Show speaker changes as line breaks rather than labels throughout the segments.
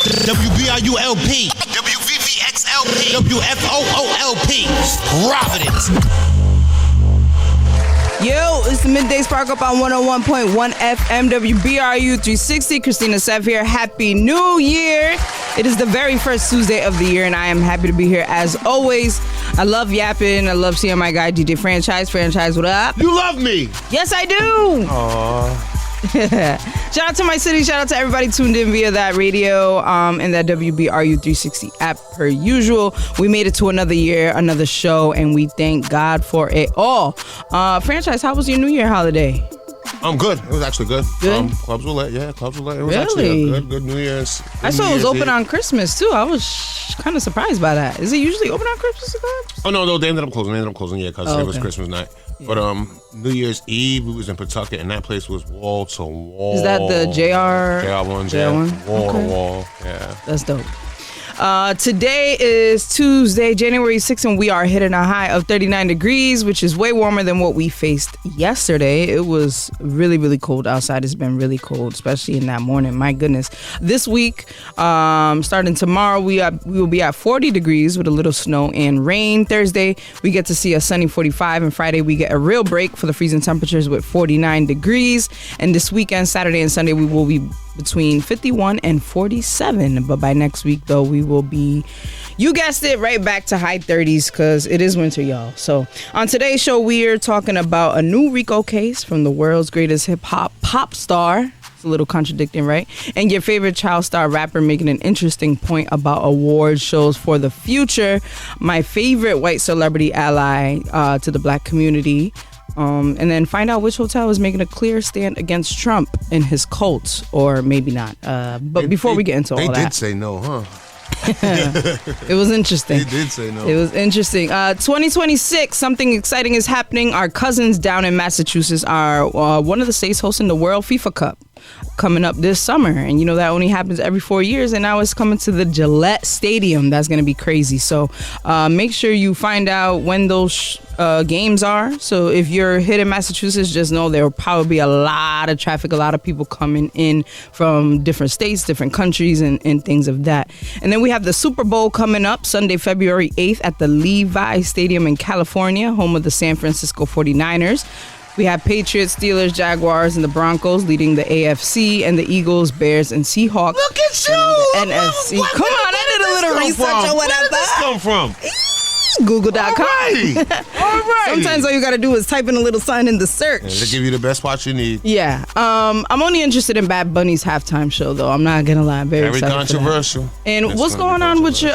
WBRU-LP, WVVX-LP, WFOO-LP, Providence.
Yo, it's the Midday Spark Up on 101.1 FM WBRU360. Cristina Sev here. Happy New Year. It is the very first Tuesday of the year, and I am happy to be here as always. I love yapping. I love seeing my guy, DJ Franchise. Franchise, what up?
You love me.
Yes, I do.
Aww.
Shout out to my city. Shout out to everybody tuned in via that radio and that WBRU360 app per usual. We made it to another year, another show, and we thank God for it all. Franchise, how was your New Year holiday?
Good. It was actually good.
Good?
Clubs were lit. Yeah, clubs were lit. It was
Really?
actually a good New Year's.
I saw it was open on Christmas, too. I was kind of surprised by that. Is it usually open on Christmas, the clubs?
Oh, no, they ended up closing. Yeah, because it was
okay.
Christmas night.
Yeah.
But New Year's Eve, we was in Pawtucket, and that place was wall to wall.
Is that the JR?
JR1,
JR1?
Wall
Okay.
to wall, yeah.
That's dope. Today is Tuesday, January 6th, and we are hitting a high of 39 degrees, which is way warmer than what we faced yesterday. It was really, really cold outside. It's been really cold, especially in that morning. My goodness. This week, starting tomorrow, we will be at 40 degrees with a little snow and rain. Thursday, we get to see a sunny 45, and Friday, we get a real break for the freezing temperatures with 49 degrees. And this weekend, Saturday and Sunday, we will be between 51 and 47. But by next week, though, we will be, you guessed it, right back to high 30s because it is winter, y'all. So on today's show, we're talking about a new RICO case from the world's greatest hip-hop pop star. It's a little contradicting, right? And your favorite child star rapper making an interesting point about award shows for the future. My favorite white celebrity ally to the black community. And then find out which hotel is making a clear stand against Trump and his cult, or maybe not. But before we get into all that.
They did say no, huh?
It was interesting.
They did say no.
It was interesting. 2026, something exciting is happening. Our cousins down in Massachusetts are one of the states hosting the World FIFA Cup coming up this summer. And you know that only happens every 4 years, and now it's coming to the Gillette Stadium. That's going to be crazy. So make sure you find out when those games are. So if you're hitting Massachusetts, just know there will probably be a lot of traffic, a lot of people coming in from different states, different countries, and things of that. And then we have the Super Bowl coming up Sunday, February 8th at the Levi Stadium in California, home of the San Francisco 49ers. We have Patriots, Steelers, Jaguars, and the Broncos leading the AFC, and the Eagles, Bears, and Seahawks.
Look at you!
NFC. Come on, I did a little research or whatever.
Where did this come from?
Google.com.
All right.
Sometimes all you got to do is type in a little sign in the search.
Yeah, they give you the best watch you need.
Yeah. I'm only interested in Bad Bunny's halftime show, though. I'm not going to lie. I'm very excited
controversial.
For that. And what's going on with your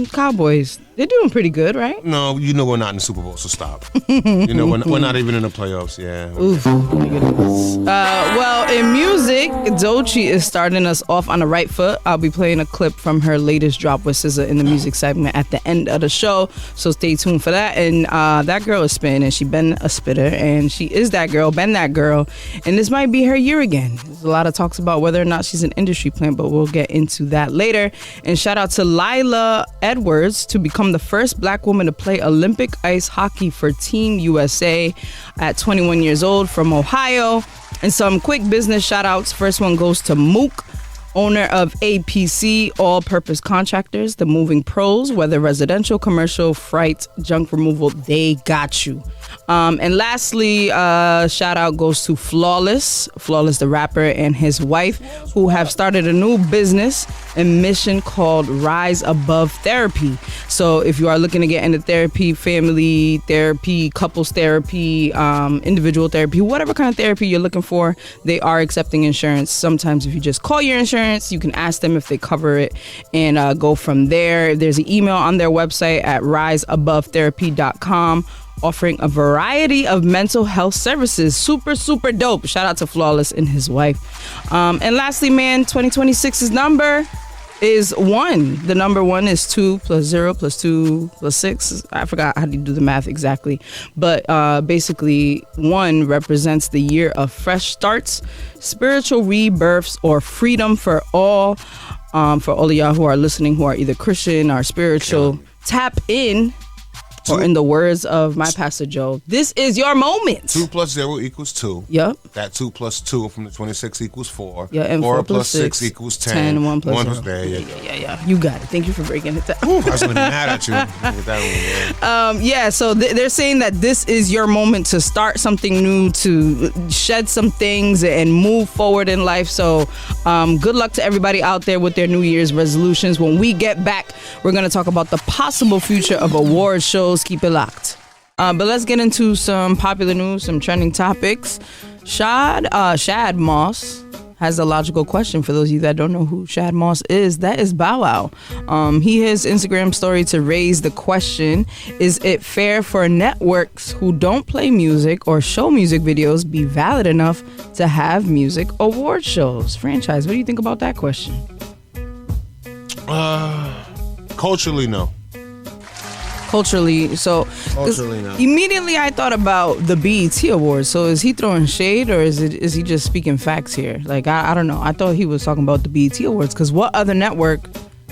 Cowboys? They're doing pretty good, right?
No, you know we're not in the Super Bowl, so stop. You know we're not even in the playoffs. Yeah.
Oof. Oh my goodness. Well, in music, Doechii is starting us off on the right foot. I'll be playing a clip from her latest drop with SZA in the music segment at the end of the show, so stay tuned for that. And that girl is spitting, and she been a spitter, and she is that girl, been that girl, and this might be her year again. There's a lot of talks about whether or not she's an industry plant, but we'll get into that later. And shout out to Laila Edwards to become the first black woman to play Olympic ice hockey for Team USA at 21 years old from Ohio. And some quick business shout outs. First one goes to Mook, owner of APC All-Purpose Contractors, the moving pros, whether residential, commercial, freight, junk removal, they got you. And lastly, shout out goes to Flawless the rapper, and his wife, who have started a new business and mission called Rise Above Therapy. So if you are looking to get into therapy, family therapy, couples therapy, individual therapy, whatever kind of therapy you're looking for, they are accepting insurance. Sometimes if you just call your insurance, you can ask them if they cover it and go from there. There's an email on their website at riseabovetherapy.com, offering a variety of mental health services. Super, super dope. Shout out to Flawless and his wife. And lastly, man, 2026's number is 1. The number 1 is 2 plus 0 plus 2 plus 6. I forgot how to do the math exactly. But basically, 1 represents the year of fresh starts, spiritual rebirths, or freedom for all. For all of y'all who are listening, who are either Christian or spiritual, tap in Or in the words of my pastor Joe, this is your moment.
2 plus 0 equals 2.
Yep.
That 2 plus 2 from the 26 equals 4.
Yeah, and 4 plus 6
equals 10.
10, 1 plus 0.
There you go.
Yeah. You got it. Thank you for breaking it down.
Ooh, I was really mad at you with that one,
yeah, so they're saying that this is your moment to start something new, to shed some things and move forward in life. So good luck to everybody out there with their New Year's resolutions. When we get back, we're going to talk about the possible future of award shows. Keep it locked. But let's get into some popular news, some trending topics. Shad Moss has a logical question for those of you that don't know who Shad Moss is. That is Bow Wow. He has Instagram story to raise the question, is it fair for networks who don't play music or show music videos be valid enough to have music award shows? Franchise, what do you think about that question?
Culturally, no.
Culturally, no. Immediately I thought about the BET Awards. So is he throwing shade, or is he just speaking facts here? Like, I don't know. I thought he was talking about the BET Awards, because what other network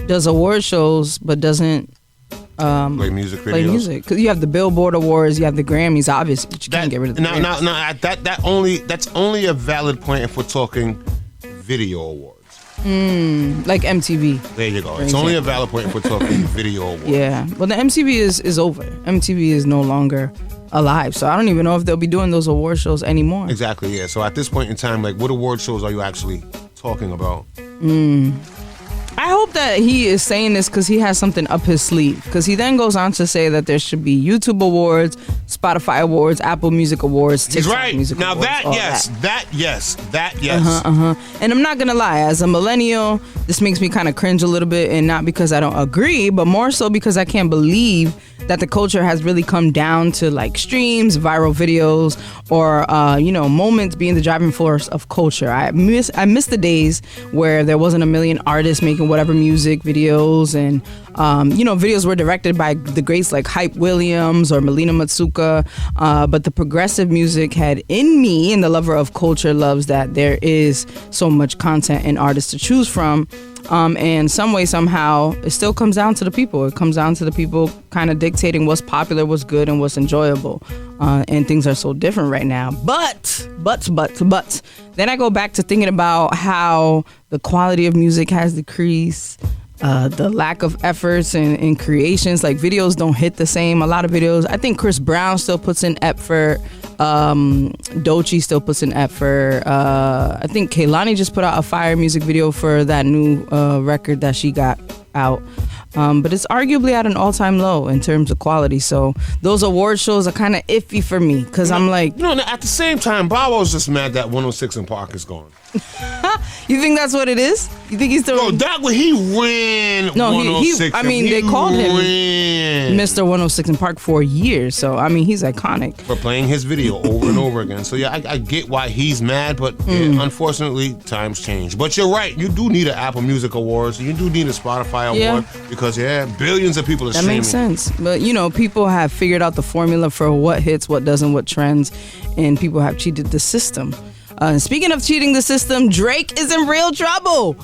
does award shows but doesn't
play music videos?
Play music, because you have the Billboard Awards, you have the Grammys, obviously, but you can't get rid of the Grammys.
No, that's only a valid point if we're talking video awards.
Like MTV.
There you go. It's only a valid point if we're talking video awards.
Yeah. Well, the MTV is over. MTV is no longer alive. So I don't even know if they'll be doing those award shows anymore.
Exactly, yeah. So at this point in time, like, what award shows are you actually talking about?
I hope that he is saying this because he has something up his sleeve. Because he then goes on to say that there should be YouTube Awards, Spotify Awards, Apple Music Awards, TikTok
He's right.
Music
now
Awards.
That yes.
And I'm not going to lie, as a millennial, this makes me kind of cringe a little bit, and not because I don't agree, but more so because I can't believe that the culture has really come down to like streams, viral videos, or moments being the driving force of culture. I miss the days where there wasn't a million artists making whatever music videos, and videos were directed by the greats like Hype Williams or Melina Matsuka, but the progressive music had in me, and the lover of culture loves that there is so much content and artists to choose from. And some way, somehow, it still comes down to the people. It comes down to the people kind of dictating what's popular, what's good, and what's enjoyable. And things are so different right now. But, then I go back to thinking about how the quality of music has decreased. The lack of efforts and creations, like videos don't hit the same. A lot of videos, I think Chris Brown still puts in effort. Doechii still puts in effort. I think Kehlani just put out a fire music video for that new record that she got out. But it's arguably at an all-time low in terms of quality. So those award shows are kind of iffy for me, because I'm like...
at the same time, Bow Wow's just mad that 106 in Park is gone.
You think that's what it is? You think he's still...
No, that way he ran 106.
They called him Mr. 106 in Park for years. So, he's iconic.
For playing his video over and over again. So, yeah, I get why he's mad, but unfortunately, times change. But you're right. You do need an Apple Music Awards. You do need a Spotify Award. Because, billions of people are streaming.
That makes sense. But, people have figured out the formula for what hits, what doesn't, what trends. And people have cheated the system. Speaking of cheating the system, Drake is in real trouble.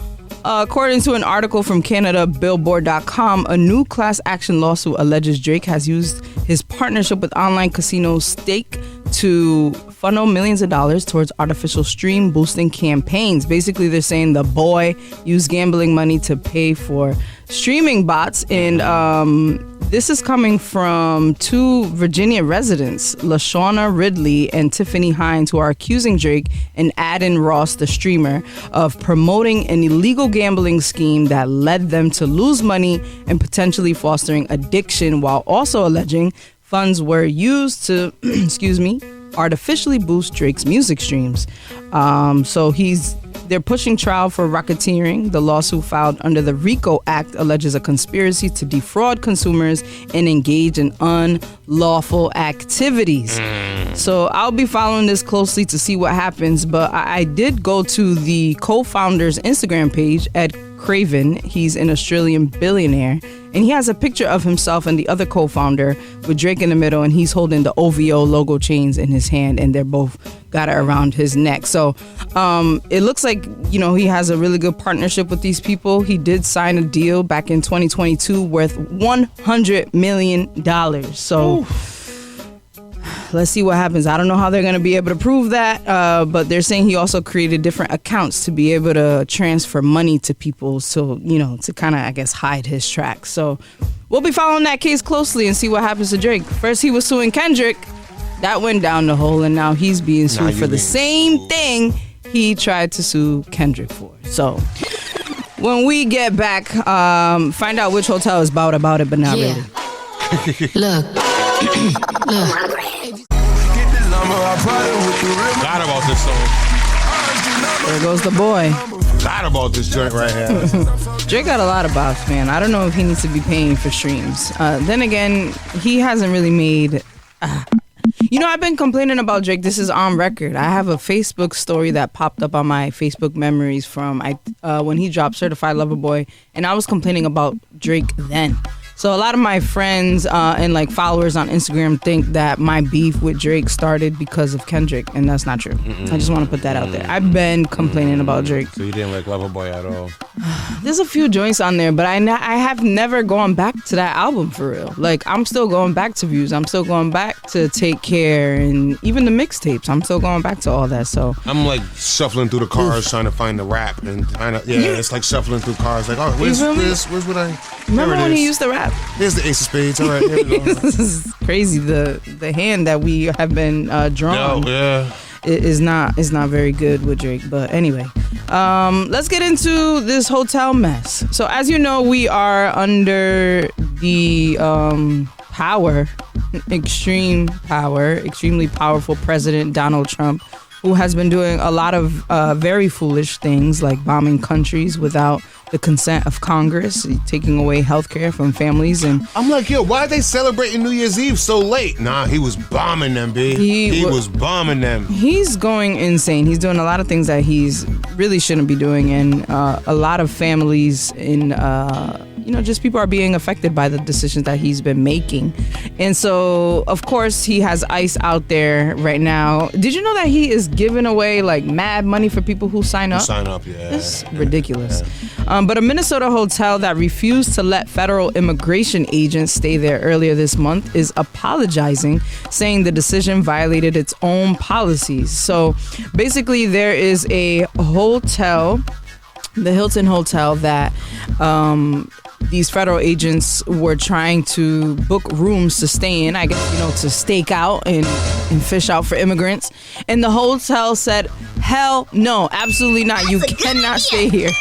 According to an article from Canada, Billboard.com, a new class action lawsuit alleges Drake has used his partnership with online casino Stake to funnel millions of dollars towards artificial stream boosting campaigns. Basically, they're saying the boy used gambling money to pay for streaming bots, and this is coming from two Virginia residents, LaShawna Ridley and Tiffany Hines, who are accusing Drake and Adin Ross, the streamer, of promoting an illegal gambling scheme that led them to lose money and potentially fostering addiction, while also alleging funds were used to, artificially boost Drake's music streams. They're pushing trial for racketeering. The lawsuit filed under the RICO Act alleges a conspiracy to defraud consumers and engage in unlawful activities. So I'll be following this closely to see what happens, but I did go to the co-founder's Instagram page, Ed Craven. He's an Australian billionaire. And he has a picture of himself and the other co-founder with Drake in the middle, and he's holding the OVO logo chains in his hand, and they're both got it around his neck. So it looks like, he has a really good partnership with these people. He did sign a deal back in 2022 worth $100 million. So let's see what happens. I don't know how they're going to be able to prove that, but they're saying he also created different accounts to be able to transfer money to people, so, to kind of, I guess, hide his tracks. So we'll be following that case closely and see what happens to Drake. First, he was suing Kendrick. That went down the hole, and now he's being sued for the same thing he tried to sue Kendrick for. So when we get back, find out which hotel is about it, but not really.
Look.
Forgot about this song.
There goes the boy.
Forgot about this joint right here.
Drake got a lot of bops, man. I don't know if he needs to be paying for streams. Then again, he hasn't really made... I've been complaining about Drake. This is on record. I have a Facebook story that popped up on my Facebook memories from when he dropped Certified Lover Boy, and I was complaining about Drake then. So a lot of my friends and followers on Instagram think that my beef with Drake started because of Kendrick, and that's not true. I just want to put that out there. I've been complaining about Drake.
So you didn't like Loverboy at all?
There's a few joints on there, but I have never gone back to that album for real. I'm still going back to Views. I'm still going back to Take Care, and even the mixtapes. I'm still going back to all that. So
I'm shuffling through the cars trying to find the rap, and it's like shuffling through cars. Where's what I?
Remember when he used to rap?
Here's the Ace of Spades. All right, here we go.
This is crazy. The hand that we have been drawn is not very good with Drake. But anyway, let's get into this hotel mess. So as you know, we are under the extremely powerful President Donald Trump, who has been doing a lot of very foolish things, like bombing countries without the consent of Congress, taking away health care from families. And
I'm like, why are they celebrating New Year's Eve so late? Nah, he was bombing them, B. He was bombing them.
He's going insane. He's doing a lot of things that he's really shouldn't be doing, and a lot of families in just people are being affected by the decisions that he's been making. And so, of course, he has ICE out there right now. Did you know that he is giving away mad money for people who sign up? It's ridiculous. Yeah. But a Minnesota hotel that refused to let federal immigration agents stay there earlier this month is apologizing, saying the decision violated its own policies. So basically, there is a hotel, the Hilton Hotel, that these federal agents were trying to book rooms to stay in, I guess, to stake out and fish out for immigrants. And the hotel said, hell no, absolutely not. You cannot stay here.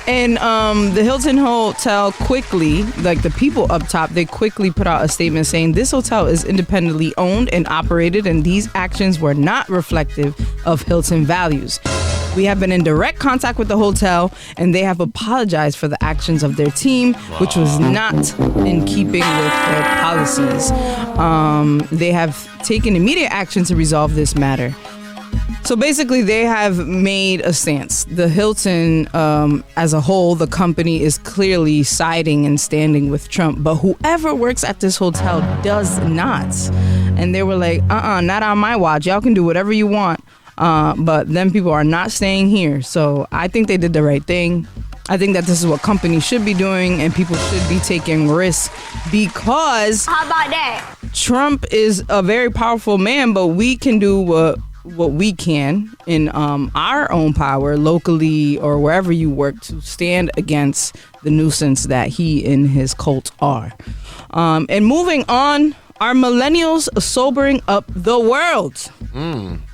And the Hilton Hotel quickly, the people up top, they quickly put out a statement saying this hotel is independently owned and operated, and these actions were not reflective of Hilton values. We have been in direct contact with the hotel, and they have apologized for the actions of their team, which was not in keeping with their policies. They have taken immediate action to resolve this matter. So basically, they have made a stance. The Hilton, as a whole, the company is clearly siding and standing with Trump, but whoever works at this hotel does not. And they were like, not on my watch. Y'all can do whatever you want. But then people are not staying here. So I think they did the right thing. I think that this is what companies should be doing, and people should be taking risks, because
how about that?
Trump is a very powerful man, but we can do what we can in our own power, locally or wherever you work, to stand against the nuisance that he and his cult are. And moving on, are millennials sobering up the world?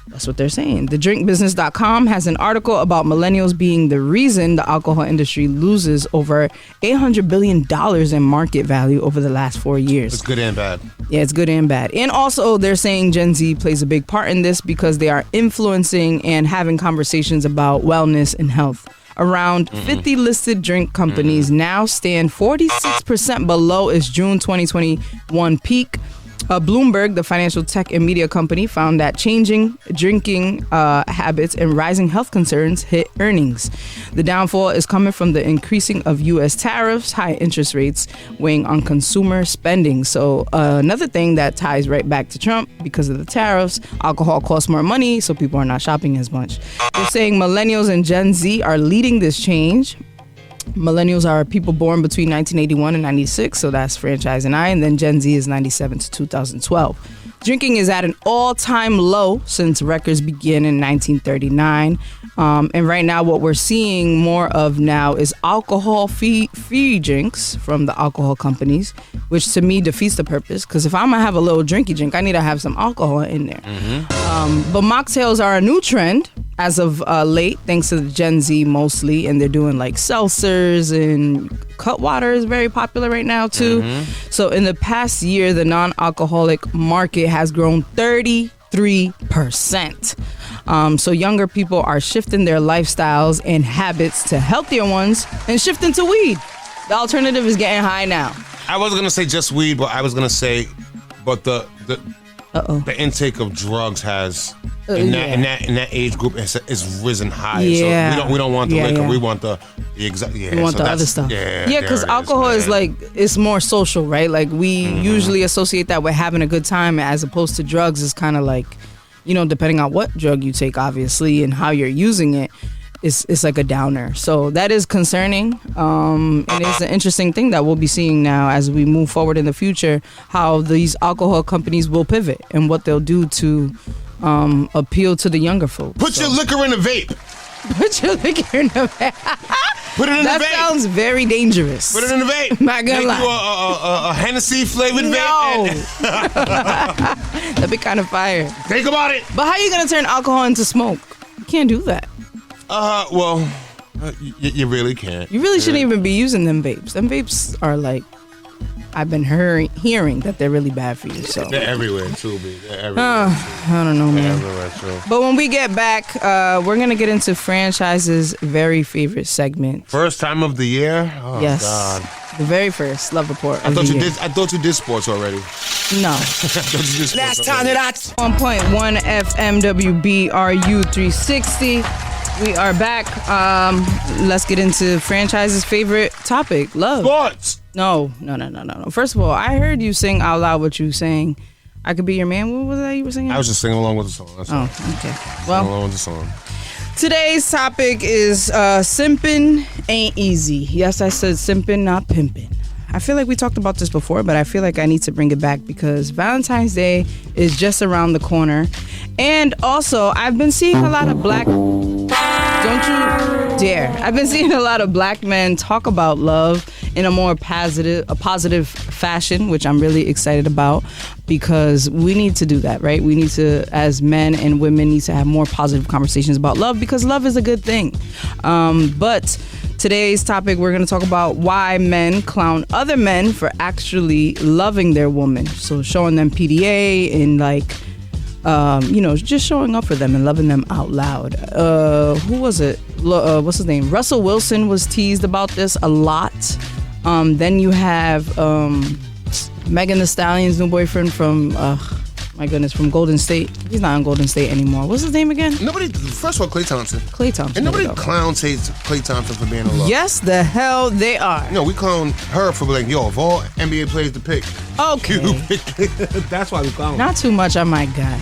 That's what they're saying. TheDrinkBusiness.com has an article about millennials being the reason the alcohol industry loses over $800 billion in market value over the last 4 years.
It's good and bad.
Yeah, it's good and bad. And also, they're saying Gen Z plays a big part in this because they are influencing and having conversations about wellness and health. Around 50 listed drink companies now stand 46% below its June 2021 peak. Bloomberg, the financial tech and media company, found that changing drinking habits and rising health concerns hit earnings. The downfall is coming from the increasing of U.S. tariffs, high interest rates weighing on consumer spending. So another thing that ties right back to Trump, because of the tariffs, alcohol costs more money, so people are not shopping as much. They're saying millennials and Gen Z are leading this change. Millennials are people born between 1981 and 96, so that's franchise and I, and then Gen Z is 97 to 2012. Drinking is at an all-time low since records began in 1939. And right now what we're seeing more of now is alcohol-free drinks from the alcohol companies, which to me defeats the purpose, because if I'm going to have a little drinky drink, I need to have some alcohol in there. But mocktails are a new trend as of late, thanks to the Gen Z mostly, and they're doing like seltzers, and Cutwater is very popular right now too. So in the past year, the non-alcoholic market has grown 33%. So younger people are shifting their lifestyles and habits to healthier ones and shifting to weed. The alternative is getting high now.
I wasn't going to say just weed, but I was going to say, but the intake of drugs has in that age group is risen high.
Yeah.
So we don't want the liquor. We want the exact. Yeah,
we want the other stuff. Yeah, because alcohol is like, it's more social, right? Like we usually associate that with having a good time, as opposed to drugs is kind of like, you know, depending on what drug you take, obviously, and how you're using it. It's like a downer. So that is concerning. And it's an interesting thing that we'll be seeing now as we move forward in the future, how these alcohol companies will pivot and what they'll do to appeal to the younger folks.
Put your liquor in a vape.
Put your liquor in a vape.
Put it in
that
the vape.
That sounds very dangerous.
Put it in the vape.
Not gonna lie.
You a Hennessy flavored vape.
No. That'd be kind of fire.
Think about it.
But how are you going to turn alcohol into smoke? You can't do that.
You really can't.
You really shouldn't even be using them vapes. Them vapes are like, I've been hearing that they're really bad for you. So
they're everywhere too, B. They're everywhere.
I don't know, man.
They're everywhere too.
But when we get back, we're gonna get into Franchise's very favorite segment.
First time of the year. Oh,
yes.
God.
The very first Love Report.
I thought you did sports already.
No.
Last time that I
1.1 FM WBRU360. We are back. Let's get into Franchise's favorite topic, love.
Sports.
No. First of all, I heard you sing out loud what you sang. I Could Be Your Man. What was that you were singing?
I was just singing along with the song. That's all.
Okay.
Well, along with the song.
Today's topic is simpin ain't easy. Yes, I said simpin, not pimpin'. I feel like we talked about this before, but I feel like I need to bring it back because Valentine's Day is just around the corner. And also, I've been seeing a lot of black... Don't you dare. I've been seeing a lot of black men talk about love in a more positive fashion, which I'm really excited about, because we need to do that, right? We need to, as men and women, need to have more positive conversations about love, because love is a good thing. But today's topic, we're going to talk about why men clown other men for actually loving their woman. So showing them PDA and like, just showing up for them and loving them out loud. Who was it? What's his name? Russell Wilson was teased about this a lot. Then you have Megan Thee Stallion's new boyfriend from from Golden State. He's not on Golden State anymore. What's his name again?
First of all, Klay Thompson. And nobody
hates
Klay Thompson for being in love.
Yes, the hell they are.
No, we clown her for like, of all NBA players to pick.
Okay.
That's why we clown.
Not too much on my guy.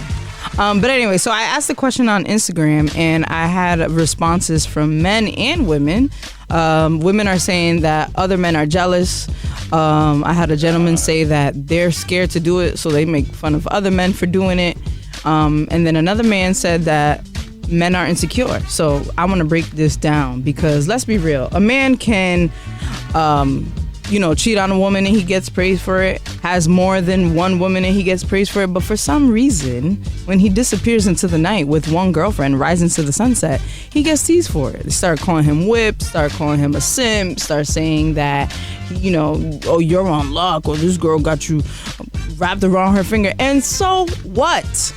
But anyway, so I asked the question on Instagram, and I had responses from men and women. Women are saying that other men are jealous. I had a gentleman say that they're scared to do it, so they make fun of other men for doing it. And then another man said that men are insecure. So I want to break this down, because let's be real. A man can... cheat on a woman and he gets praised for it, has more than one woman and he gets praised for it. But for some reason, when he disappears into the night with one girlfriend, rising to the sunset, he gets teased for it. They start calling him whip, start calling him a simp, start saying that, you're on luck, or this girl got you wrapped around her finger. And so what?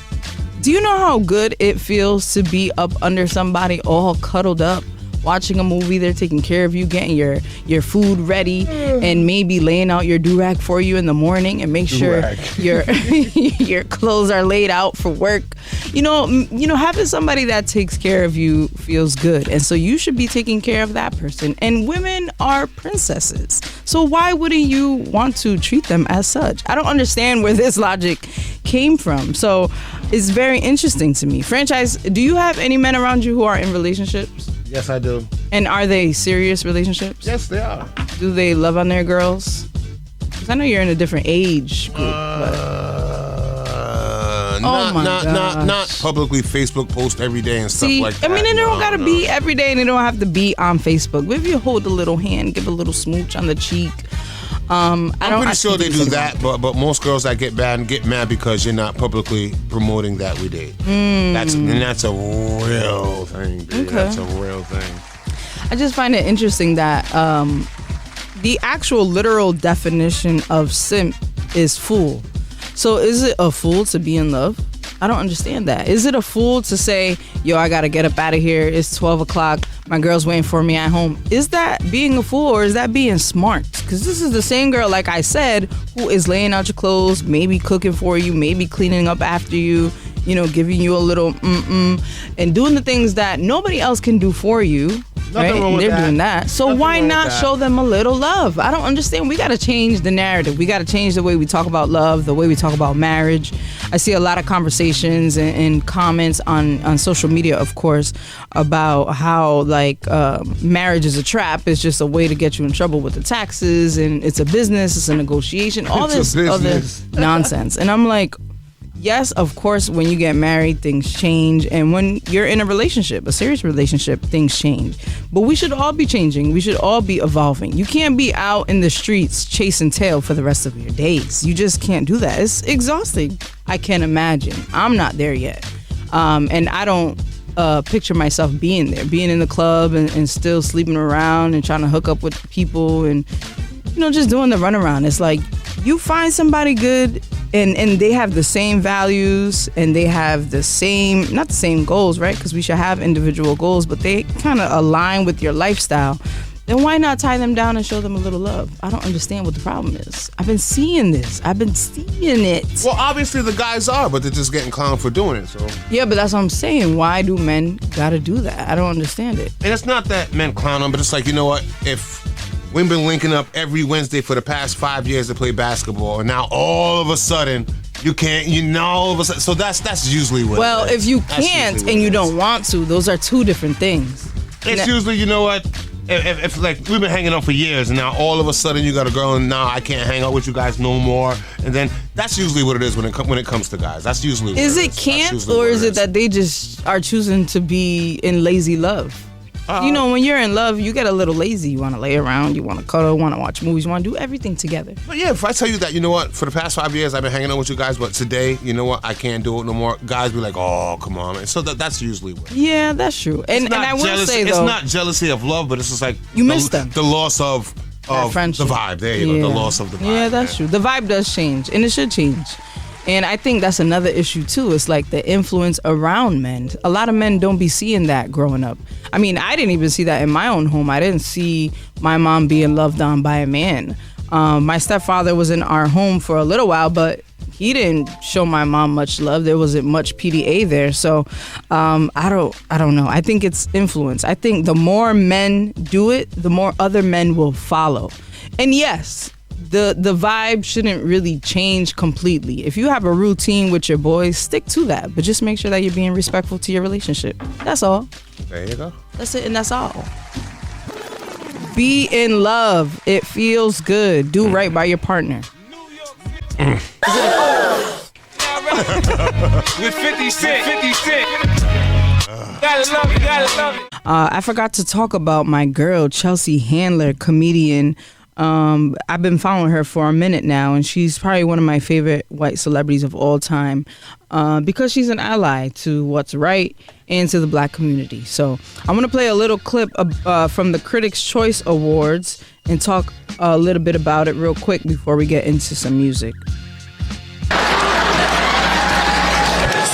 Do you know how good it feels to be up under somebody all cuddled up watching a movie. They're taking care of you, getting your food ready, and maybe laying out your do-rag for you in the morning and make sure your clothes are laid out for work. You know, having somebody that takes care of you feels good. And so you should be taking care of that person. And women are princesses. So why wouldn't you want to treat them as such? I don't understand where this logic came from. So it's very interesting to me. Franchise, do you have any men around you who are in relationships?
Yes, I do.
And are they serious relationships?
Yes, they are.
Do they love on their girls? Because I know you're in a different age group.
Not publicly Facebook post every day and stuff like that.
I mean, they don't gotta be every day, and they don't have to be on Facebook. But if you hold a little hand, give a little smooch on the cheek. I'm pretty sure they do that, but most girls that get mad because you're not publicly promoting that we date. That's a real thing, dude. Okay. That's a real thing. I just find it interesting that the actual literal definition of simp is fool. So is it a fool to be in love? I don't understand that. Is it a fool to say, yo, I gotta get up out of here, it's 12 o'clock, my girl's waiting for me at home? Is that being a fool, or is that being smart? Because this is the same girl, like I said, who is laying out your clothes, maybe cooking for you, maybe cleaning up after you, giving you a little and doing the things that nobody else can do for you. Right? And they're doing that. So why not show them a little love? I don't understand. We got to change the narrative. We got to change the way we talk about love, the way we talk about marriage. I see a lot of conversations and comments on social media, of course, about how marriage is a trap. It's just a way to get you in trouble with the taxes, and it's a business, it's a negotiation, all this other nonsense. And I'm like, yes, of course, when you get married, things change. And when you're in a relationship, a serious relationship, things change. But we should all be changing. We should all be evolving. You can't be out in the streets chasing tail for the rest of your days. You just can't do that. It's exhausting. I can't imagine. I'm not there yet. And I don't picture myself being there, being in the club and still sleeping around and trying to hook up with people and, just doing the runaround. It's like you find somebody good and they have the same values and they have the same, not the same goals, right? Because we should have individual goals, but they kind of align with your lifestyle. Then why not tie them down and show them a little love? I don't understand what the problem is. I've been seeing this. I've been seeing it.
Well, obviously the guys are, but they're just getting clowned for doing it. So
yeah, but that's what I'm saying. Why do men gotta do that? I don't understand it.
And it's not that men clown them, but it's like, you know what? If we've been linking up every Wednesday for the past 5 years to play basketball, and now all of a sudden you can't, all of a sudden. So that's usually what.
Well, if you can't and you don't want to, those are two different things.
It's usually, you know what? If like we've been hanging out for years and now all of a sudden you got a girl and now I can't hang out with you guys no more, and then that's usually what it is when it comes to guys. That's usually what
is it can't, or is it that they just are choosing to be in lazy love? When you're in love, you get a little lazy. You want to lay around, you want to cuddle, want to watch movies, you want to do everything together.
But yeah, if I tell you that, you know what, for the past 5 years I've been hanging out with you guys, but today, you know what, I can't do it no more. Guys be like, oh, come on, man. So that's usually what.
Yeah, that's true. And I will say, though,
it's not jealousy of love, but it's just like
you miss them.
The loss of the vibe. There you go, the loss of the vibe.
Yeah, that's true. The vibe does change, and it should change. And I think that's another issue too. It's like the influence around men. A lot of men don't be seeing that growing up. I mean, I didn't even see that in my own home. I didn't see my mom being loved on by a man. My stepfather was in our home for a little while, but he didn't show my mom much love. There wasn't much PDA there. So I don't know. I think it's influence. I think the more men do it, the more other men will follow. And yes, the vibe shouldn't really change completely. If you have a routine with your boys, stick to that. But just make sure that you're being respectful to your relationship. That's all.
There you go.
That's it, and that's all. Be in love. It feels good. Do right by your partner.
With 50 Cent. Gotta love it.
I forgot to talk about my girl, Chelsea Handler, comedian. I've been following her for a minute now, and she's probably one of my favorite white celebrities of all time because she's an ally to what's right and to the black community. So I'm going to play a little clip from the Critics' Choice Awards and talk a little bit about it real quick before we get into some music.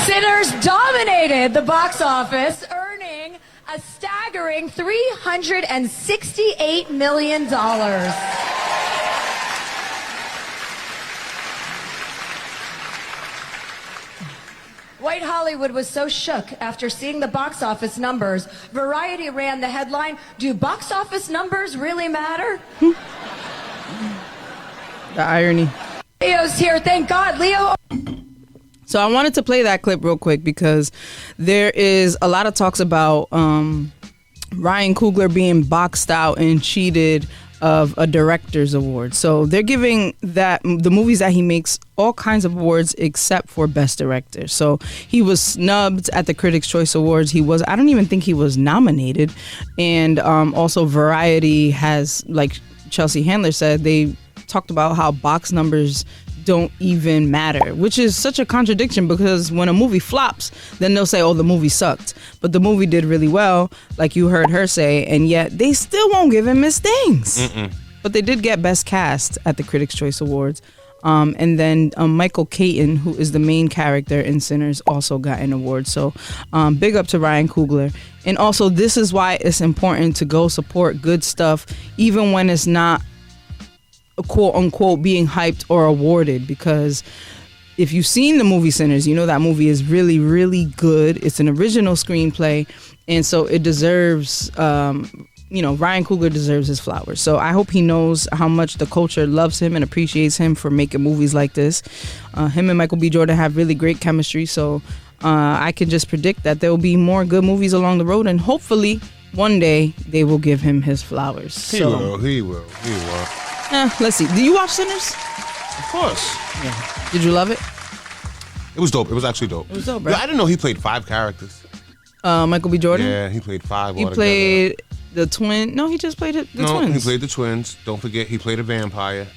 Sinners dominated the box office, earning a staggering staggering $368 million. White Hollywood was so shook after seeing the box office numbers. Variety ran the headline, "Do box office numbers really matter?"
The irony.
Leo's here, thank God. Leo.
So I wanted to play that clip real quick because there is a lot of talks about Ryan Coogler being boxed out and cheated of a director's award. So they're giving the movies that he makes all kinds of awards except for best director. So he was snubbed at the Critics' Choice Awards. I don't even think he was nominated. And also Variety has, like Chelsea Handler said, they talked about how box numbers don't even matter, which is such a contradiction because when a movie flops, then they'll say, oh, the movie sucked. But the movie did really well, like you heard her say, and yet they still won't give him his things. But they did get Best Cast at the Critics' Choice Awards. And then Michael Keaton, who is the main character in Sinners, also got an award. So big up to Ryan Coogler. And also, this is why it's important to go support good stuff, even when it's not quote unquote being hyped or awarded, because if you've seen the movie Sinners, you know that movie is really, really good. It's an original screenplay, and so it deserves Ryan Coogler deserves his flowers. So I hope he knows how much the culture loves him and appreciates him for making movies like this. Him and Michael B. Jordan have really great chemistry, so I can just predict that there will be more good movies along the road, and hopefully one day they will give him his flowers.
He will.
Let's see. Do you watch Sinners?
Of course.
Yeah. Did you love it?
It was dope. It was actually dope.
It was dope, right?
I didn't know he played 5 characters.
Michael B. Jordan?
Yeah, he played 5.
He played the twin. No, he just played the twins.
No, he played the twins. Don't forget, he played a vampire.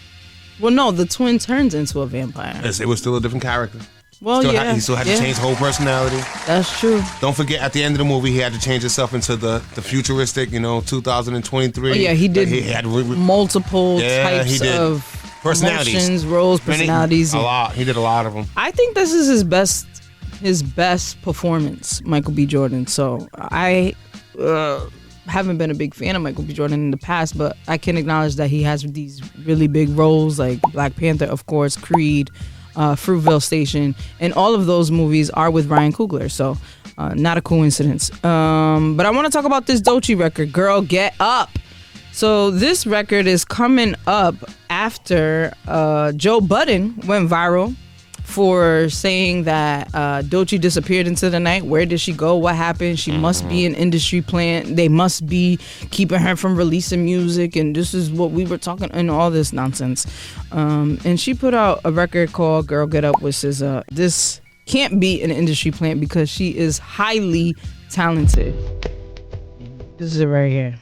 Well, no, the twin turns into a vampire.
It was still a different character.
Well,
he still had to change his whole personality.
That's true.
Don't forget, at the end of the movie, he had to change himself into the futuristic, 2023.
Oh, yeah, he did
he had
multiple types of
personalities,
emotions, roles, personalities.
A lot. He did a lot of them.
I think this is his best performance, Michael B. Jordan. So I haven't been a big fan of Michael B. Jordan in the past, but I can acknowledge that he has these really big roles like Black Panther, of course, Creed, Fruitvale Station, and all of those movies are with Ryan Coogler, so not a coincidence. But I want to talk about this Doechii record, Girl Get Up. So this record is coming up after Joe Budden went viral for saying that Doechii disappeared into the night. Where did she go? What happened? She must be an industry plant. They must be keeping her from releasing music, and this is what we were talking, and all this nonsense. And she put out a record called Girl Get Up, which is this can't be an industry plant because she is highly talented. This is it right here.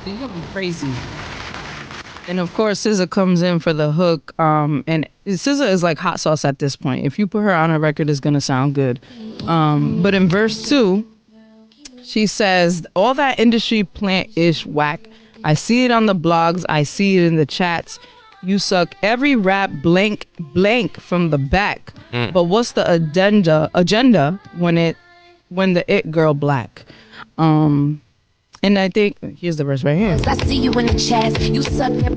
You're gonna be crazy. And of course, SZA comes in for the hook. And SZA is like hot sauce at this point. If you put her on a record, it's gonna sound good. But in verse 2, she says, all that industry plant-ish whack. I see it on the blogs. I see it in the chats. You suck every rap blank from the back. But what's the agenda when the it girl black? And I think, here's the verse right here.
I see you in the chats. You suck rap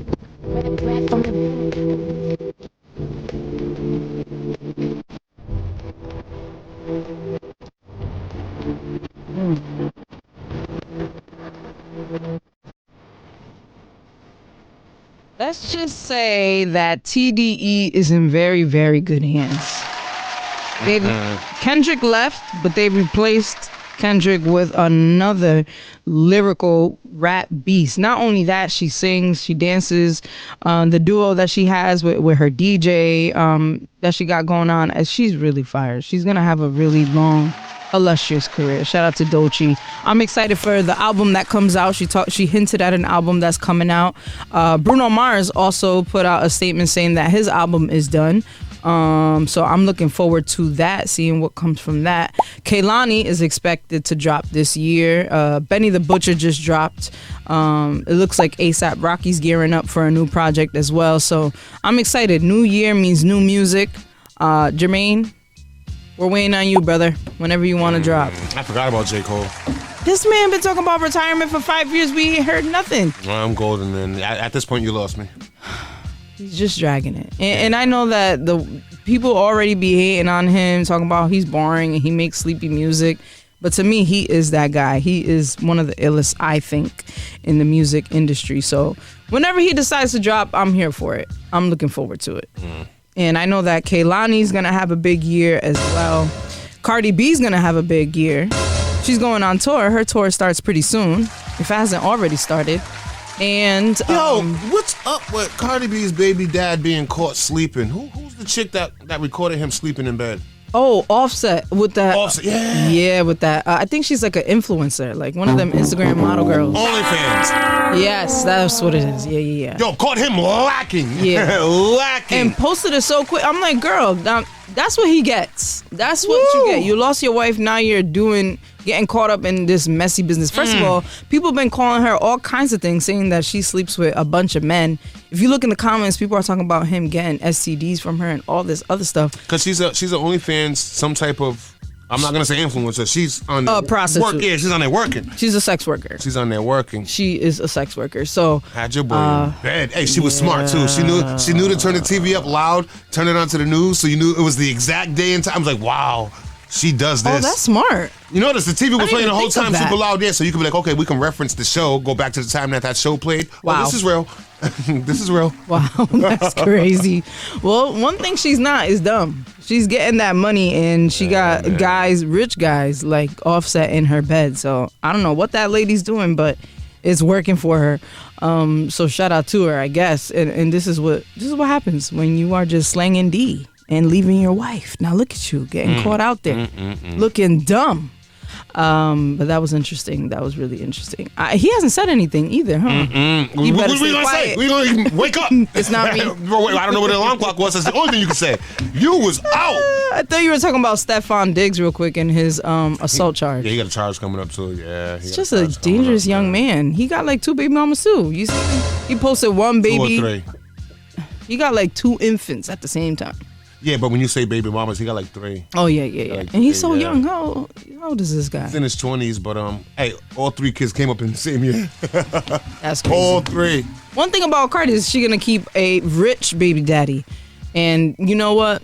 from the...
Let's just say that TDE is in very, very good hands. Kendrick left, but they replaced Kendrick with another lyrical rap beast. Not only that, she sings, she dances. The duo that she has with her DJ that she got going on, she's really fire. She's gonna have a really long illustrious career. Shout out to Doechii. I'm excited for the album that comes out. She hinted at an album that's coming out. Bruno Mars also put out a statement saying that his album is done. So I'm looking forward to that, seeing what comes from that. Kehlani is expected to drop this year. Benny the Butcher just dropped. It looks like A$AP Rocky's gearing up for a new project as well. So I'm excited. New year means new music. Jermaine, we're waiting on you, brother, whenever you want to drop.
I forgot about J. Cole.
This man been talking about retirement for 5 years. We ain't heard nothing.
Well, I'm golden, man. At this point, you lost me.
He's just dragging it. And I know that the people already be hating on him, talking about he's boring and he makes sleepy music. But to me, he is that guy. He is one of the illest, I think, in the music industry. So whenever he decides to drop, I'm here for it. I'm looking forward to it. And I know that Kehlani's going to have a big year as well. Cardi B's going to have a big year. She's going on tour. Her tour starts pretty soon, if it hasn't already started. And
what's up with Cardi B's baby dad being caught sleeping? Who's the chick that recorded him sleeping in bed?
Oh, Offset with that.
Offset, yeah.
Yeah, with that. I think she's like an influencer, like one of them Instagram model girls.
OnlyFans.
Yes, that's what it is. Yeah.
Yo, caught him lacking.
Yeah.
Lacking.
And posted it so quick. I'm like, girl, that's what he gets. That's what you get. You lost your wife, now you're getting caught up in this messy business. First of all, people have been calling her all kinds of things, saying that she sleeps with a bunch of men. If you look in the comments, people are talking about him getting STDs from her and all this other stuff.
Because she's an OnlyFans, some type of, I'm not going to say influencer. She's on
a prostitute.
Yeah, she's on there working.
She's a sex worker.
She's on there working.
She is a sex worker. So
had your boy in bed. Hey, she was smart too. She knew to turn the TV up loud, turn it on to the news, so you knew it was the exact day and time. I was like, wow. She does this.
Oh, that's smart.
You notice the TV was playing the whole time
that.
super loud, so you could be like, okay, we can reference the show, go back to the time that show played.
Wow.
Oh, this is real. This is real.
Wow, that's crazy. Well, one thing she's not is dumb. She's getting that money, and she got rich guys like Offset in her bed. So I don't know what that lady's doing, but it's working for her. So shout out to her, I guess. And this is what happens when you are just slanging D and leaving your wife. Now look at you getting caught out there looking dumb. But that was interesting. That was really interesting. He hasn't said anything either, huh? You better
what we gonna
quiet.
say? We gonna wake up.
It's not me.
I don't know what the alarm clock was. That's the only thing you can say. You was out.
I thought you were talking about Stephon Diggs real quick and his assault charge.
Yeah, he got a charge coming up too. Yeah,
it's just a dangerous young man. He got like 2 baby mamas too. You see, he posted 1 baby.
2 or 3.
He got like 2 infants at the same time.
Yeah, but when you say baby mamas, he got like 3.
Oh yeah.
Like,
and he's so young. How old is this guy?
He's in his 20s, but hey, all 3 kids came up in the same year.
That's crazy.
All 3.
One thing about Cardi is she gonna keep a rich baby daddy, and you know what?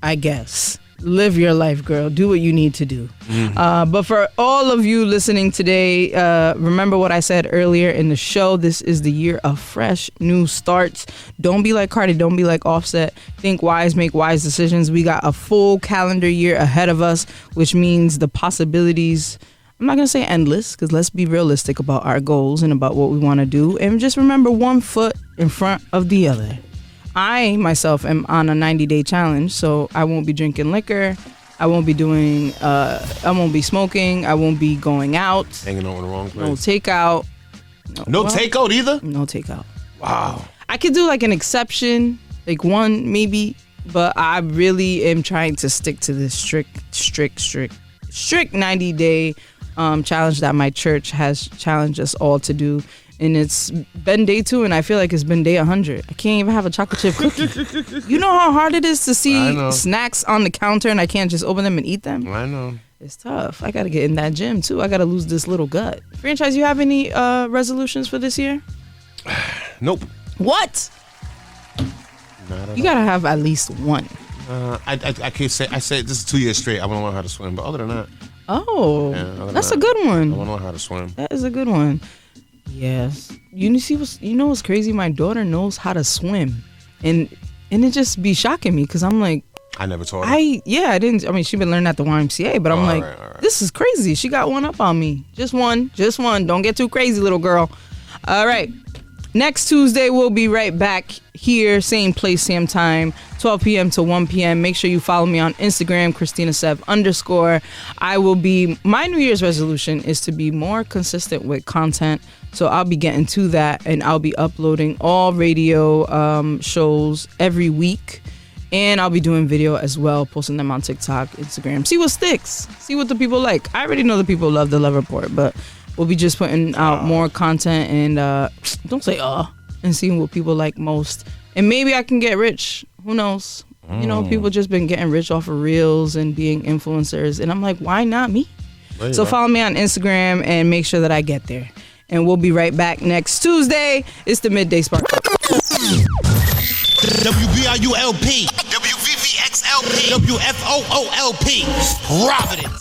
I guess. Live your life, girl. Do what you need to do. But for all of you listening today, remember what I said earlier in the show. This is the year of fresh new starts. Don't be like Cardi. Don't be like Offset. Think wise, make wise decisions. We got a full calendar year ahead of us, which means the possibilities, I'm not going to say endless, because let's be realistic about our goals and about what we want to do. And just remember, one foot in front of the other. I, myself, am on a 90-day challenge, so I won't be drinking liquor. I won't be doing, I won't be smoking. I won't be going out.
Hanging out in the wrong place.
No takeout.
No takeout either?
No takeout.
Wow.
I could do like an exception, like one maybe, but I really am trying to stick to this strict 90-day challenge that my church has challenged us all to do. And it's been day 2, and I feel like it's been day 100. I can't even have a chocolate chip cookie. You know how hard it is to see snacks on the counter, and I can't just open them and eat them?
I know.
It's tough. I got to get in that gym, too. I got to lose this little gut. Franchise, you have any resolutions for this year?
Nope.
What? You got to have at least one.
I can't say. I say this is 2 years straight. I want to learn how to swim. But other than that.
Oh, that's a good one.
I want to learn how to swim.
That is a good one. Yes. You know what's crazy? My daughter knows how to swim, and it just be shocking me because I'm like,
I never taught her.
I didn't. I mean, she been learning at the YMCA, but I'm
all
like,
right.
This is crazy. She got one up on me. Just one. Don't get too crazy, little girl. All right. Next Tuesday, we'll be right back here, same place, same time, 12 p.m. to 1 p.m. Make sure you follow me on Instagram, Cristina Sev _. My New Year's resolution is to be more consistent with content. So I'll be getting to that, and I'll be uploading all radio shows every week. And I'll be doing video as well, posting them on TikTok, Instagram. See what sticks. See what the people like. I already know the people love the Love Report, but we'll be just putting out more content and don't say and seeing what people like most. And maybe I can get rich. Who knows? You know, people just been getting rich off of reels and being influencers. And I'm like, why not me? So follow me on Instagram and make sure that I get there. And we'll be right back next Tuesday. It's the Midday Spark.
WBRU-LP, WVVX-LP, WFOOLP, Providence.